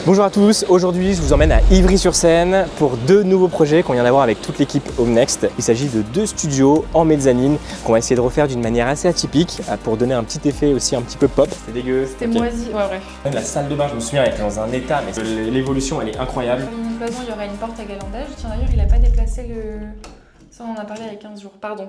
Bonjour à tous, aujourd'hui je vous emmène à Ivry-sur-Seine pour deux nouveaux projets qu'on vient d'avoir avec toute l'équipe Home Next. Il s'agit de deux studios en mezzanine qu'on va essayer de refaire d'une manière assez atypique pour donner un petit effet aussi un petit peu pop. C'est dégueu. C'était moisi, ouais bref. La salle de bain, je me souviens, elle était dans un état, mais l'évolution elle est incroyable. Sur une cloison, il y aura une porte à galandage. Tiens d'ailleurs, il n'a pas déplacé le... Ça on en a parlé il y a 15 jours, pardon.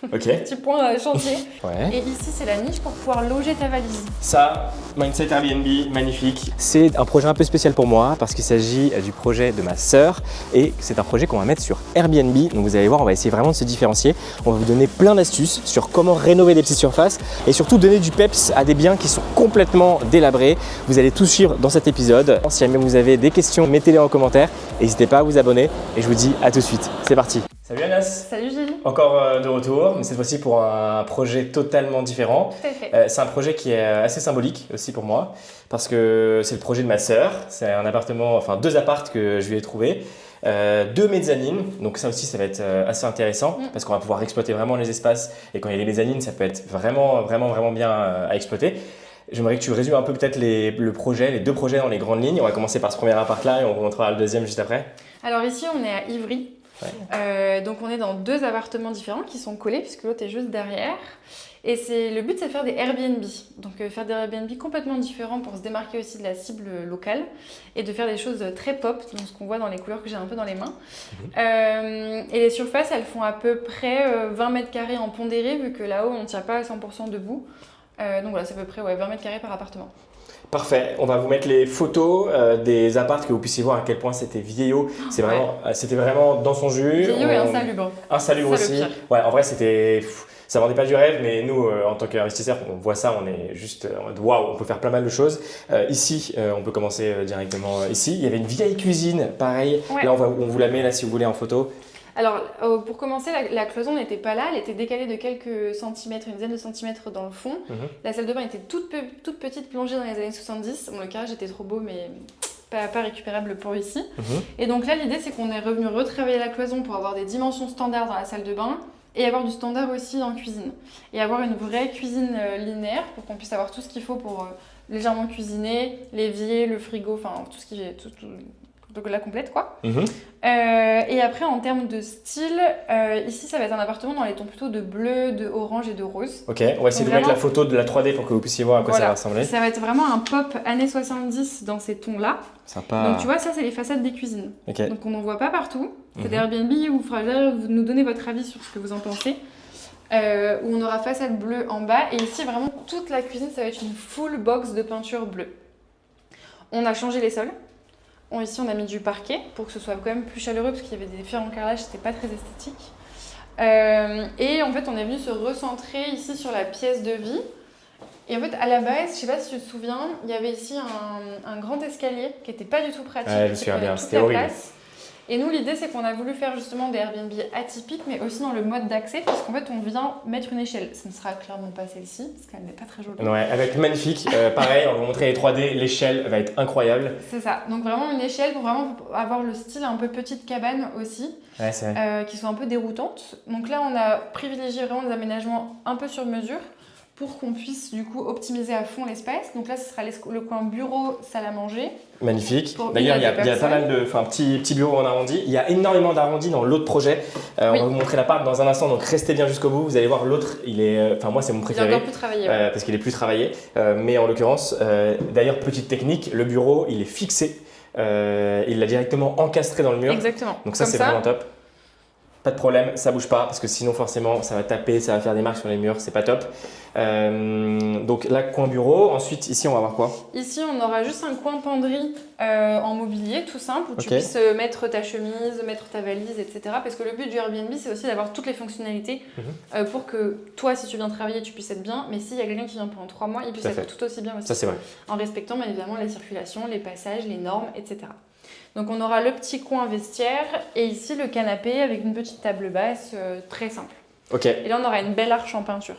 Ok. Petit point chantier. Ouais. Et ici c'est la niche pour pouvoir loger ta valise. Ça, Mindset Airbnb, magnifique. C'est un projet un peu spécial pour moi parce qu'il s'agit du projet de ma sœur et c'est un projet qu'on va mettre sur Airbnb. Donc vous allez voir, on va essayer vraiment de se différencier. On va vous donner plein d'astuces sur comment rénover des petites surfaces et surtout donner du peps à des biens qui sont complètement délabrés. Vous allez tout suivre dans cet épisode. Si jamais vous avez des questions, mettez-les en commentaire. N'hésitez pas à vous abonner et je vous dis à tout de suite. C'est parti. Salut Anas. Salut Gilles. Encore de retour, mais cette fois-ci pour un projet totalement différent. Tout à fait. C'est un projet qui est assez symbolique aussi pour moi parce que c'est le projet de ma sœur. C'est un appartement, enfin deux appartes que je lui ai trouvé. Deux mezzanines, donc ça aussi ça va être assez intéressant parce qu'on va pouvoir exploiter vraiment les espaces et quand il y a des mezzanines ça peut être vraiment bien à exploiter. J'aimerais que tu résumes un peu peut-être les deux projets dans les grandes lignes. On va commencer par ce premier appart là et on vous montrera le deuxième juste après. Alors ici on est à Ivry. Ouais. Donc on est dans deux appartements différents qui sont collés puisque l'autre est juste derrière. Et le but c'est de faire des Airbnb. Donc faire des Airbnb complètement différents pour se démarquer aussi de la cible locale et de faire des choses très pop, donc ce qu'on voit dans les couleurs que j'ai un peu dans les mains. Et les surfaces elles font à peu près 20 mètres carrés en pondéré vu que là-haut on ne tient pas à 100% debout. Donc voilà, c'est à peu près 20 mètres carrés par appartement. Parfait, on va vous mettre les photos des apparts que vous puissiez voir à quel point c'était vieillot. C'était vraiment dans son jus. Vieillot et insalubre. Insalubre aussi. Ouais, en vrai, ça vendait pas du rêve, mais nous, en tant qu'investisseurs, on voit ça, on est juste en mode waouh, on peut faire pas mal de choses. Ici, on peut commencer directement ici. Il y avait une vieille cuisine, pareil. Ouais. Là, on vous la met là si vous voulez en photo. Alors, pour commencer, la cloison n'était pas là, elle était décalée de quelques centimètres, une dizaine de centimètres dans le fond. La salle de bain était toute petite, plongée dans les années 70. Bon, le carrelage était trop beau, mais pas récupérable pour ici. Et donc là, l'idée, c'est qu'on est revenu retravailler la cloison pour avoir des dimensions standards dans la salle de bain et avoir du standard aussi en cuisine. Et avoir une vraie cuisine linéaire pour qu'on puisse avoir tout ce qu'il faut pour légèrement cuisiner, l'évier, le frigo, enfin tout ce qui est... Donc la complète quoi. Et après en termes de style, ici ça va être un appartement dans les tons plutôt de bleu, de orange et de rose. Ok, on va essayer de mettre la photo de la 3D pour que vous puissiez voir à quoi ça va ressembler. Ça va être vraiment un pop années 70 dans ces tons là. Sympa. Donc tu vois ça c'est les façades des cuisines. Donc on n'en voit pas partout. C'est des Airbnb où vous nous donnez votre avis sur ce que vous en pensez. Où on aura façade bleue en bas et ici vraiment toute la cuisine ça va être une full box de peinture bleue. On a changé les sols. Ici, on a mis du parquet pour que ce soit quand même plus chaleureux parce qu'il y avait des fer en carrelage, c'était pas très esthétique. Et en fait, on est venu se recentrer ici sur la pièce de vie. Et en fait, à la base, je sais pas si tu te souviens, il y avait ici un grand escalier qui était pas du tout pratique. Ouais, je me souviens bien, c'était horrible. Et nous, l'idée, c'est qu'on a voulu faire justement des Airbnb atypiques, mais aussi dans le mode d'accès, parce qu'en fait, on vient mettre une échelle. Ce ne sera clairement pas celle-ci, parce qu'elle n'est pas très jolie. Ouais, elle va être magnifique. Pareil, on va vous montrer les 3D, l'échelle va être incroyable. C'est ça. Donc vraiment une échelle pour vraiment avoir le style un peu petite cabane aussi, qui soit un peu déroutante. Donc là, on a privilégié vraiment des aménagements un peu sur mesure pour qu'on puisse du coup optimiser à fond l'espace. Donc là, ce sera le coin bureau, salle à manger. Magnifique. D'ailleurs, il y a pas mal de petits bureaux en arrondi. Il y a énormément d'arrondis dans l'autre projet. On va vous montrer l'appart dans un instant, donc restez bien jusqu'au bout. Vous allez voir l'autre, moi c'est mon préféré. Il est encore plus travaillé. Parce qu'il est plus travaillé. Mais en l'occurrence, d'ailleurs, petite technique, le bureau, il est fixé. Il l'a directement encastré dans le mur. Exactement. Donc ça, c'est vraiment top. Pas de problème, ça bouge pas parce que sinon forcément ça va taper, ça va faire des marques sur les murs, c'est pas top. Donc là, coin bureau. Ensuite, ici, on va voir quoi? Ici, on aura juste un coin penderie en mobilier tout simple où tu puisses mettre ta chemise, mettre ta valise, etc. Parce que le but du Airbnb, c'est aussi d'avoir toutes les fonctionnalités pour que toi, si tu viens travailler, tu puisses être bien. Mais s'il y a quelqu'un qui vient pendant 3 mois, il puisse être tout aussi bien aussi. Ça, c'est vrai. En respectant bien évidemment la circulation, les passages, les normes, etc. Donc on aura le petit coin vestiaire et ici le canapé avec une petite table basse très simple. Et là on aura une belle arche en peinture.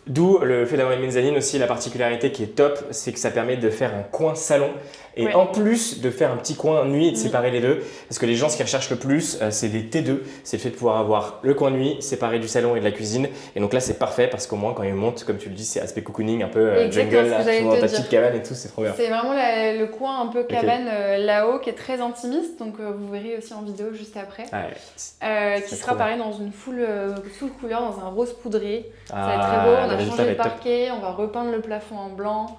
D'où le fait d'avoir une mezzanine aussi, la particularité qui est top, c'est que ça permet de faire un coin salon et en plus de faire un petit coin nuit et de séparer les deux. Parce que les gens, ce qu'ils recherchent le plus, c'est des T2. C'est le fait de pouvoir avoir le coin nuit séparé du salon et de la cuisine. Et donc là, c'est parfait parce qu'au moins, quand ils montent, comme tu le dis, c'est aspect cocooning, un peu jungle, là, dans ta petite cabane et tout, c'est trop bien. C'est vraiment le coin un peu cabane là-haut qui est très intimiste. Donc vous verrez aussi en vidéo juste après. Qui sera pareil dans une full couleur, dans un rose poudré. Ça va être très beau. On a changé le parquet, on va repeindre le plafond en blanc.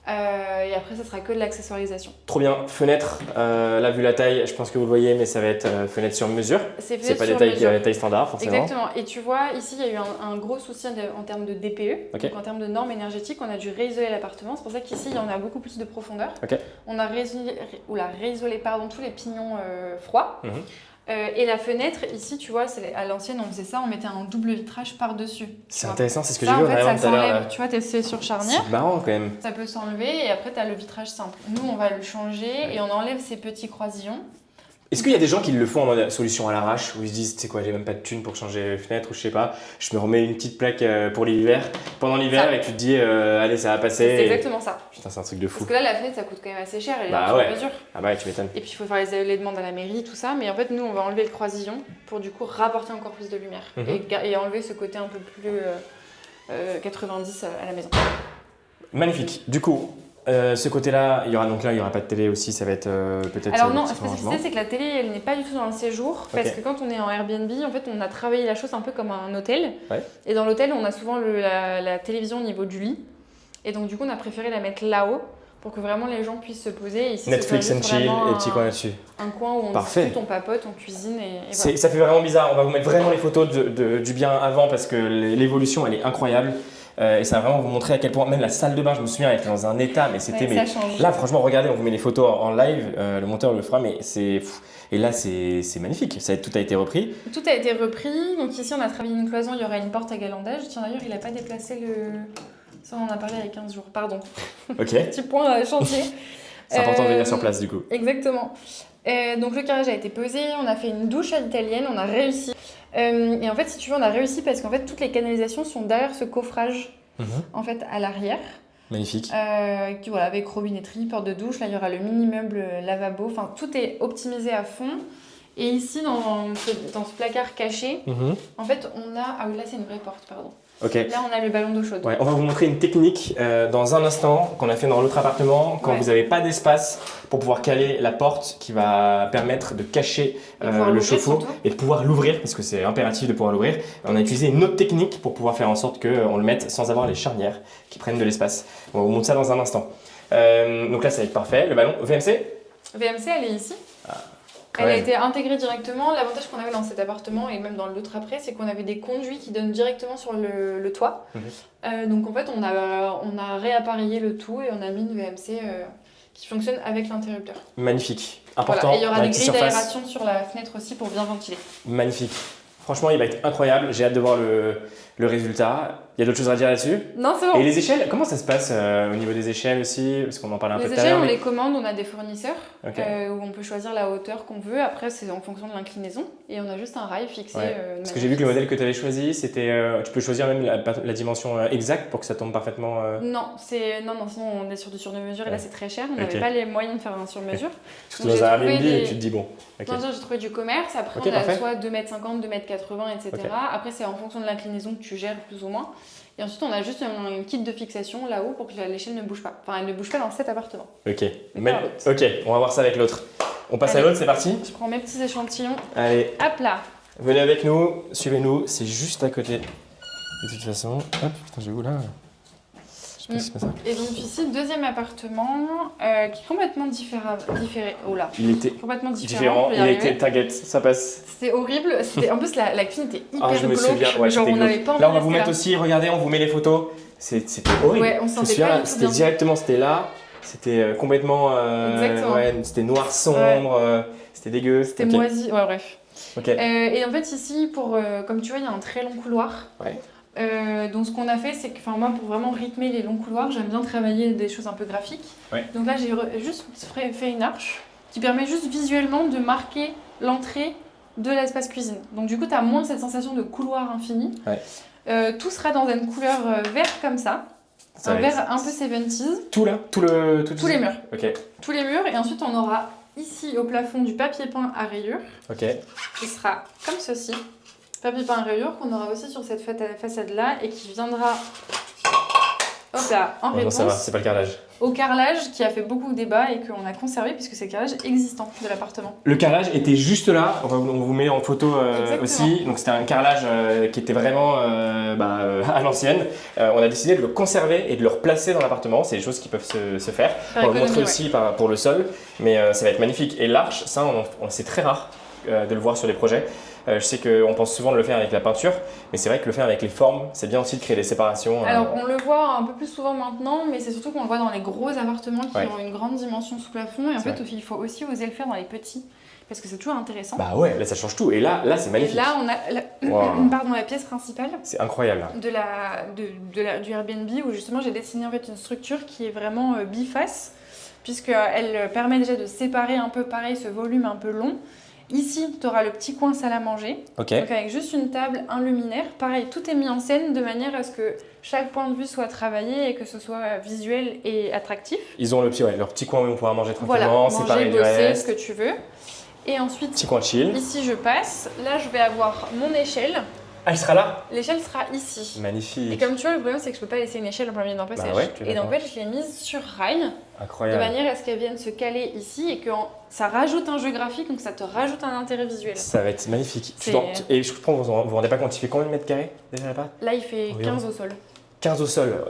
Et après, ça sera que de l'accessorisation. Trop bien. Fenêtre, là, vu la taille, je pense que vous le voyez, mais ça va être fenêtre sur mesure. C'est pas des tailles standards, forcément. Exactement. Et tu vois, ici, il y a eu un gros souci en termes de DPE, donc en termes de normes énergétiques. On a dû réisoler l'appartement. C'est pour ça qu'ici, il y en a beaucoup plus de profondeur. On a réisolé tous les pignons froids. Et la fenêtre, ici, tu vois, à l'ancienne, on faisait ça, on mettait un double vitrage par-dessus. C'est intéressant, c'est ce que j'ai vu en fait, ça tout à l'heure. Tu vois, c'est sur charnière. C'est marrant quand même. Ça peut s'enlever et après, tu as le vitrage simple. Nous, on va le changer et on enlève ces petits croisillons. Est-ce qu'il y a des gens qui le font en mode solution à l'arrache, où ils se disent, tu sais quoi, j'ai même pas de thune pour changer les fenêtres, ou je sais pas, je me remets une petite plaque pour l'hiver, pendant l'hiver, et tu te dis, allez, ça va passer. C'est exactement ça. Putain, c'est un truc de fou. Parce que là, la fenêtre, ça coûte quand même assez cher, elle est en mesure. Ah bah, tu m'étonnes. Et puis, il faut faire les demandes à la mairie, tout ça, mais en fait, nous, on va enlever le croisillon pour du coup rapporter encore plus de lumière et enlever ce côté un peu plus 90 à la maison. Magnifique. Du coup, ce côté-là, il y aura pas de télé aussi, ça va être peut-être. Alors non, la spécificité c'est que la télé elle n'est pas du tout dans le séjour parce que quand on est en Airbnb, en fait on a travaillé la chose un peu comme un hôtel. Et dans l'hôtel on a souvent la télévision au niveau du lit et donc du coup on a préféré la mettre là-haut pour que vraiment les gens puissent se poser. Et ici, Netflix and chill et petit coin là-dessus. Un coin où on discute, on papote, on cuisine et voilà. Ça fait vraiment bizarre, on va vous mettre vraiment les photos du bien avant parce que l'évolution elle est incroyable. Et ça va vraiment vous montrer à quel point, même la salle de bain, je me souviens, elle était dans un état, mais c'était. Là, franchement, regardez, on vous met les photos en live, le monteur le fera, mais c'est fou. Et là, c'est magnifique, tout a été repris. Tout a été repris, donc ici, on a travaillé une cloison, il y aura une porte à galandage. Tiens, d'ailleurs, il n'a pas déplacé le. Ça, on en a parlé il y a 15 jours, pardon. Ok. Petit point chantier. C'est important de venir sur place, du coup. Exactement. Donc, le carrelage a été posé, on a fait une douche à l'italienne, on a réussi. Et en fait, si tu veux, on a réussi parce qu'en fait, toutes les canalisations sont derrière ce coffrage, en fait, à l'arrière. Magnifique. Voilà, avec robinetterie, porte de douche. Là, il y aura le mini-meuble lavabo. Enfin, tout est optimisé à fond. Et ici, dans ce placard caché, en fait, on a... Ah oui, là, c'est une vraie porte, pardon. Okay. Là, on a le ballon d'eau chaude. Ouais, on va vous montrer une technique dans un instant qu'on a fait dans l'autre appartement quand vous n'avez pas d'espace pour pouvoir caler la porte qui va permettre de cacher le chauffe-eau et de pouvoir l'ouvrir parce que c'est impératif de pouvoir l'ouvrir. On a utilisé une autre technique pour pouvoir faire en sorte qu'on le mette sans avoir les charnières qui prennent de l'espace. On va vous montrer ça dans un instant. Donc là, ça va être parfait. Le ballon VMC ? VMC, elle est ici. Elle a été intégrée directement. L'avantage qu'on avait dans cet appartement et même dans l'autre après, c'est qu'on avait des conduits qui donnent directement sur le toit. Donc en fait, on a réappareillé le tout et on a mis une VMC qui fonctionne avec l'interrupteur. Magnifique. Important. Voilà. Et il y aura des grilles d'aération sur la fenêtre aussi pour bien ventiler. Magnifique. Franchement, il va être incroyable. J'ai hâte de voir le résultat. Il y a d'autres choses à dire là-dessus ? Non, c'est bon. Et les échelles, comment ça se passe au niveau des échelles aussi ? Parce qu'on en parlait un peu tout à l'heure. Les échelles, on les commande, on a des fournisseurs où on peut choisir la hauteur qu'on veut. Après, c'est en fonction de l'inclinaison. Et on a juste un rail fixé. Parce que j'ai vu que le modèle que tu avais choisi, c'était. Tu peux choisir même la dimension exacte pour que ça tombe parfaitement. Non, sinon on est sur du sur-mesure et là c'est très cher. On n'avait pas les moyens de faire un sur-mesure. Surtout dans un Airbnb et tu te dis bon. J'ai trouvé du commerce. Après, on a soit 2,50 m, 2,80 m, etc. Après, c'est en fonction de l'inclinaison que tu gères plus ou moins. Et ensuite, on a juste un kit de fixation là-haut pour que l'échelle ne bouge pas. Enfin, elle ne bouge pas dans cet appartement. Ok, on va voir ça avec l'autre. On passe à l'autre, c'est parti. Je prends mes petits échantillons. Allez. Hop là. Venez avec nous, suivez-nous, c'est juste à côté. De toute façon, hop, putain, j'ai où là ? Je sais pas si c'est pas ça. Et donc ici, deuxième appartement qui est complètement différé. Oh là. Il était complètement différent. Il était t'inquiète, ça passe. C'était horrible. En plus, la cuisine était hyper je me souviens, genre, on n'avait pas envie. Là, on va vous mettre aussi, regardez, on vous met les photos. C'était horrible. Ouais, on sentait pas du tout bien. C'était là. C'était complètement. C'était noir sombre. C'était dégueu. C'était moisi. Ouais, bref. Et en fait, ici, comme tu vois, il y a un très long couloir. Donc ce qu'on a fait, c'est que moi pour vraiment rythmer les longs couloirs, j'aime bien travailler des choses un peu graphiques. Donc là j'ai juste fait une arche qui permet juste visuellement de marquer l'entrée de l'espace cuisine. Donc du coup tu as moins cette sensation de couloir infini. Tout sera dans une couleur vert comme ça. Un vert un peu 70s. Tout là Tous les murs. Ok. Tous les murs. Et ensuite, on aura ici au plafond du papier peint à rayures. Ok. Qui sera comme ceci. Papier peint à rayures qu'on aura aussi sur cette façade-là et qui viendra hop là, en réponse ça va, c'est pas le carrelage. Au carrelage qui a fait beaucoup de débats et qu'on a conservé puisque c'est le carrelage existant de l'appartement. Le carrelage était juste là, on vous met en photo aussi, donc c'était un carrelage qui était vraiment à l'ancienne. On a décidé de le conserver et de le replacer dans l'appartement, c'est des choses qui peuvent se faire. On va vous montrer aussi pour le sol, mais ça va être magnifique. Et l'arche, ça c'est très rare de le voir sur les projets. Je sais qu'on pense souvent de le faire avec la peinture, mais c'est vrai que le faire avec les formes, c'est bien aussi de créer des séparations. Alors on le voit un peu plus souvent maintenant, mais c'est surtout qu'on le voit dans les gros appartements qui ont une grande dimension sous plafond. Et en fait, il faut aussi oser le faire dans les petits, parce que c'est toujours intéressant. Bah ouais, là ça change tout. Et là c'est magnifique. Et là, on a la pièce principale. C'est incroyable. Du Airbnb, où justement j'ai dessiné en fait une structure qui est vraiment biface, puisqu'elle permet déjà de séparer un peu pareil ce volume un peu long. Ici, tu auras le petit coin salle à manger, donc avec juste une table, un luminaire. Pareil, tout est mis en scène de manière à ce que chaque point de vue soit travaillé et que ce soit visuel et attractif. Ils ont leur petit coin où on pourra manger tranquillement, séparer du reste. Ce que tu veux. Et ensuite, petit coin chill. Ici je passe, là je vais avoir mon échelle. Ah, elle sera là? L'échelle sera ici. Magnifique. Et comme tu vois, le problème c'est que je peux pas laisser une échelle en plein milieu d'un passage. Et donc en fait, je l'ai mise sur rail. Incroyable. De manière à ce qu'elle vienne se caler ici et que ça rajoute un jeu graphique, donc ça te rajoute un intérêt visuel. Ça va être magnifique. Et je comprends, vous vous rendez pas compte, il fait combien de mètres carrés déjà là-bas? Là, il fait 15 au sol. 15 au sol,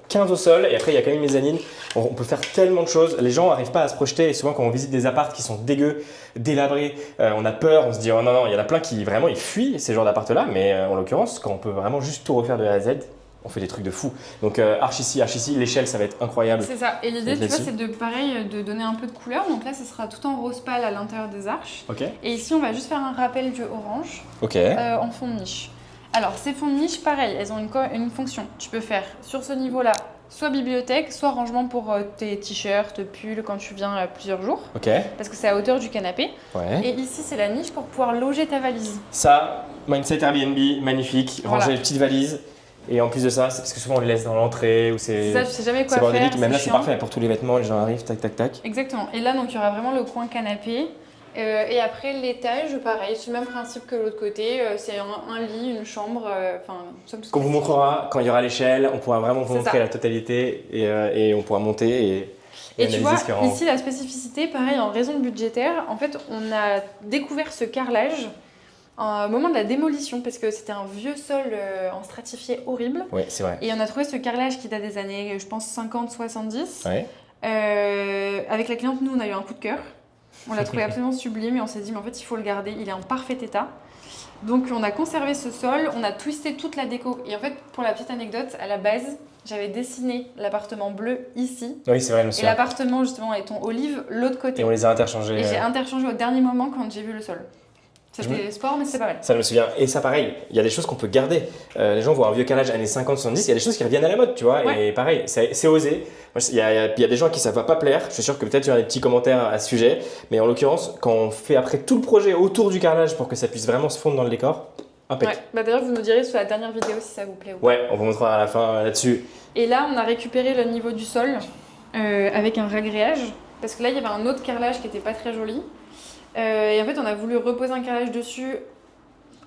15 au sol, et après il y a quand même une mezzanine. On peut faire tellement de choses. Les gens n'arrivent pas à se projeter, et souvent quand on visite des apparts qui sont dégueux, délabrés, on a peur, on se dit oh non, il y en a plein qui vraiment ils fuient ces genres d'appart-là, mais en l'occurrence, quand on peut vraiment juste tout refaire de A à Z, on fait des trucs de fou. Donc arche ici, l'échelle ça va être incroyable. C'est ça, et l'idée tu vois c'est de donner un peu de couleur, donc là ce sera tout en rose pâle à l'intérieur des arches. Et ici on va juste faire un rappel du orange en fond de niche. Alors, ces fonds de niche, pareil, elles ont une fonction. Tu peux faire sur ce niveau-là, soit bibliothèque, soit rangement pour tes t-shirts, pulls, quand tu viens plusieurs jours. Parce que c'est à hauteur du canapé. Et ici, c'est la niche pour pouvoir loger ta valise. Ça, mindset Airbnb, magnifique. Ranger les petites valises. Et en plus de ça, c'est parce que souvent on les laisse dans l'entrée ou c'est. Ça, tu sais jamais quoi faire. Même là, c'est parfait pour tous les vêtements, les gens arrivent, tac, tac, tac. Exactement. Et là, donc, il y aura vraiment le coin canapé. Et après l'étage, pareil, c'est le même principe que l'autre côté, c'est un lit, une chambre, qu'on vous montrera quand il y aura l'échelle, on pourra vraiment vous montrer la totalité et on pourra monter et tu vois, ici la spécificité, pareil, en raison budgétaire, en fait on a découvert ce carrelage au moment de la démolition parce que c'était un vieux sol en stratifié horrible. Oui, c'est vrai. Et on a trouvé ce carrelage qui date des années, je pense, 50-70. Avec la cliente, nous on a eu un coup de cœur. On l'a trouvé absolument sublime et on s'est dit mais en fait il faut le garder, il est en parfait état. Donc on a conservé ce sol, on a twisté toute la déco. Et en fait pour la petite anecdote, à la base j'avais dessiné l'appartement bleu ici. Oui c'est vrai, je me souviens. Et l'appartement justement est en olive l'autre côté. Et on les a interchangés. Et j'ai interchangé au dernier moment quand j'ai vu le sol. C'était sport, mais c'était pas mal. Ça, je me souviens. Et ça, pareil, il y a des choses qu'on peut garder. Les gens voient un vieux carrelage années 50-70, il y a des choses qui reviennent à la mode, tu vois. Et pareil, c'est osé. Il y a des gens qui ça va pas plaire. Je suis sûr que peut-être il y aura des petits commentaires à ce sujet. Mais en l'occurrence, quand on fait après tout le projet autour du carrelage pour que ça puisse vraiment se fondre dans le décor, impeccable. D'ailleurs, vous nous direz sur la dernière vidéo si ça vous plaît ou pas. Ouais, on vous montrera à la fin là-dessus. Et là, on a récupéré le niveau du sol avec un ragréage. Parce que là, il y avait un autre carrelage qui était pas très joli. Et en fait, on a voulu reposer un carrelage dessus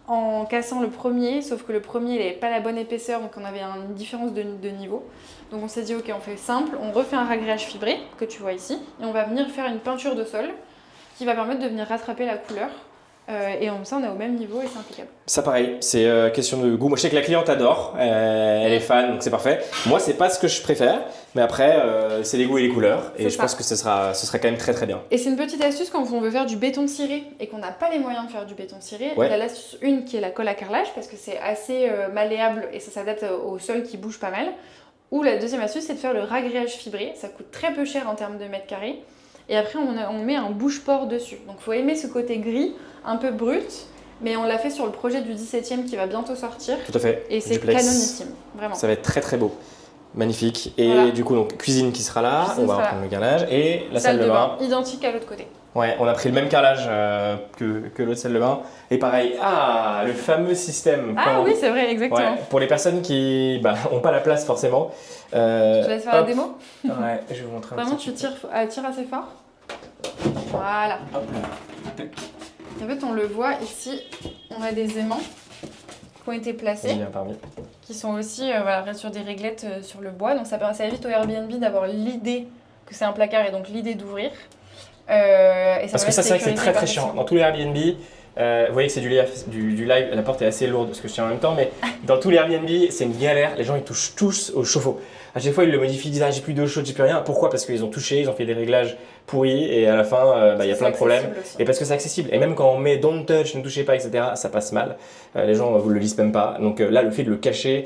en cassant le premier, sauf que le premier, il n'avait pas la bonne épaisseur, donc on avait une différence de niveau. Donc on s'est dit, ok, on fait simple, on refait un ragréage fibré, que tu vois ici, et on va venir faire une peinture de sol qui va permettre de venir rattraper la couleur. Et comme ça, on est au même niveau et c'est impeccable. Ça, pareil, c'est question de goût. Moi, je sais que la cliente adore, elle est fan, donc c'est parfait. Moi, c'est pas ce que je préfère, mais après, c'est les goûts et les couleurs. Et je pense que ce sera quand même très très bien. Et c'est une petite astuce quand on veut faire du béton ciré et qu'on n'a pas les moyens de faire du béton ciré. Il y a l'astuce une qui est la colle à carrelage parce que c'est assez malléable et ça s'adapte au sol qui bouge pas mal. Ou la deuxième astuce, c'est de faire le ragréage fibré. Ça coûte très peu cher en termes de mètres carrés. Et après, on met un bouche-port dessus. Donc, il faut aimer ce côté gris, un peu brut. Mais on l'a fait sur le projet du 17e qui va bientôt sortir. Tout à fait. Et c'est canonissime, vraiment. Ça va être très très beau. Magnifique. Et Voilà. du coup, donc, cuisine qui sera là, Cuisine on va sera reprendre le carrelage. Et la salle de bain. identique à l'autre côté. Ouais, on a pris le même carrelage que l'autre salle de bain. Et pareil, le fameux système. Ah oui, c'est vrai, exactement. Ouais, pour les personnes qui n'ont pas la place forcément. Je te laisse faire la démo. Ouais, je vais vous montrer un Vraiment, petit tu tires assez fort. Voilà. Hop là. En fait, on le voit ici, on a des aimants qui ont été placés, Bien parmi. qui sont aussi voilà, sur des réglettes sur le bois. Donc ça évite au Airbnb d'avoir l'idée que c'est un placard et donc l'idée d'ouvrir. Parce que ça, c'est vrai que c'est très très chiant. Dans tous les Airbnb, vous voyez que c'est du live, la porte est assez lourde parce que je tiens en même temps, mais dans tous les Airbnb, c'est une galère. Les gens ils touchent tous au chauffe-eau. À chaque fois, ils le modifient, ils disent j'ai plus d'eau chaude, j'ai plus rien. Pourquoi? Parce qu'ils ont touché, ils ont fait des réglages pourris et à la fin, il y a plein de problèmes. Aussi. Et parce que c'est accessible. Et même quand on met don't touch, ne touchez pas, etc., ça passe mal. Les gens vous le lisent même pas. Donc là, le fait de le cacher,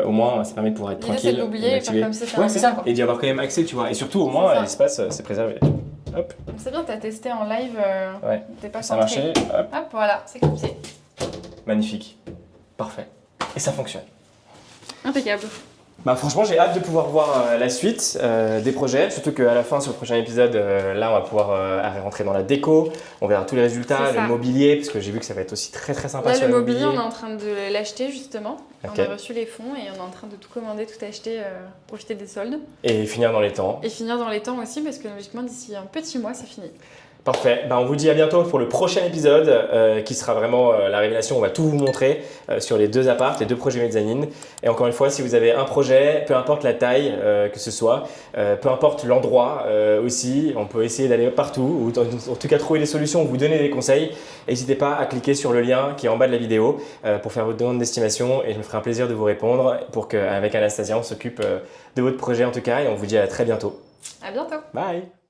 au moins, ça permet de pouvoir être tranquille. C'est de l'oublier et faire comme si c'était Ouais, c'est ça. quoi. Et d'y avoir quand même accès, tu vois. Et surtout, au moins, l'espace, c'est préservé. Hop. C'est bien, tu as testé en live, Ouais. t'es pas Ça a centré. marché. Hop. Hop, voilà, c'est copié. Magnifique. Parfait. Et ça fonctionne. Impeccable. Bah franchement, j'ai hâte de pouvoir voir la suite des projets, surtout qu'à la fin, sur le prochain épisode, là, on va pouvoir rentrer dans la déco, on verra tous les résultats, le mobilier, parce que j'ai vu que ça va être aussi très très sympa là, sur le mobilier, on est en train de l'acheter justement. Okay. On a reçu les fonds et on est en train de tout commander, tout acheter, profiter des soldes. Et finir dans les temps. Et finir dans les temps aussi, parce que logiquement, d'ici un petit mois, c'est fini. Parfait, on vous dit à bientôt pour le prochain épisode qui sera vraiment la révélation, on va tout vous montrer sur les deux apparts, les deux projets mezzanine. Et encore une fois, si vous avez un projet, peu importe la taille que ce soit, peu importe l'endroit aussi, on peut essayer d'aller partout ou en tout cas trouver des solutions ou vous donner des conseils. N'hésitez pas à cliquer sur le lien qui est en bas de la vidéo pour faire votre demande d'estimation et je me ferai un plaisir de vous répondre pour qu'avec Anastasia, on s'occupe de votre projet en tout cas et on vous dit à très bientôt. À bientôt. Bye.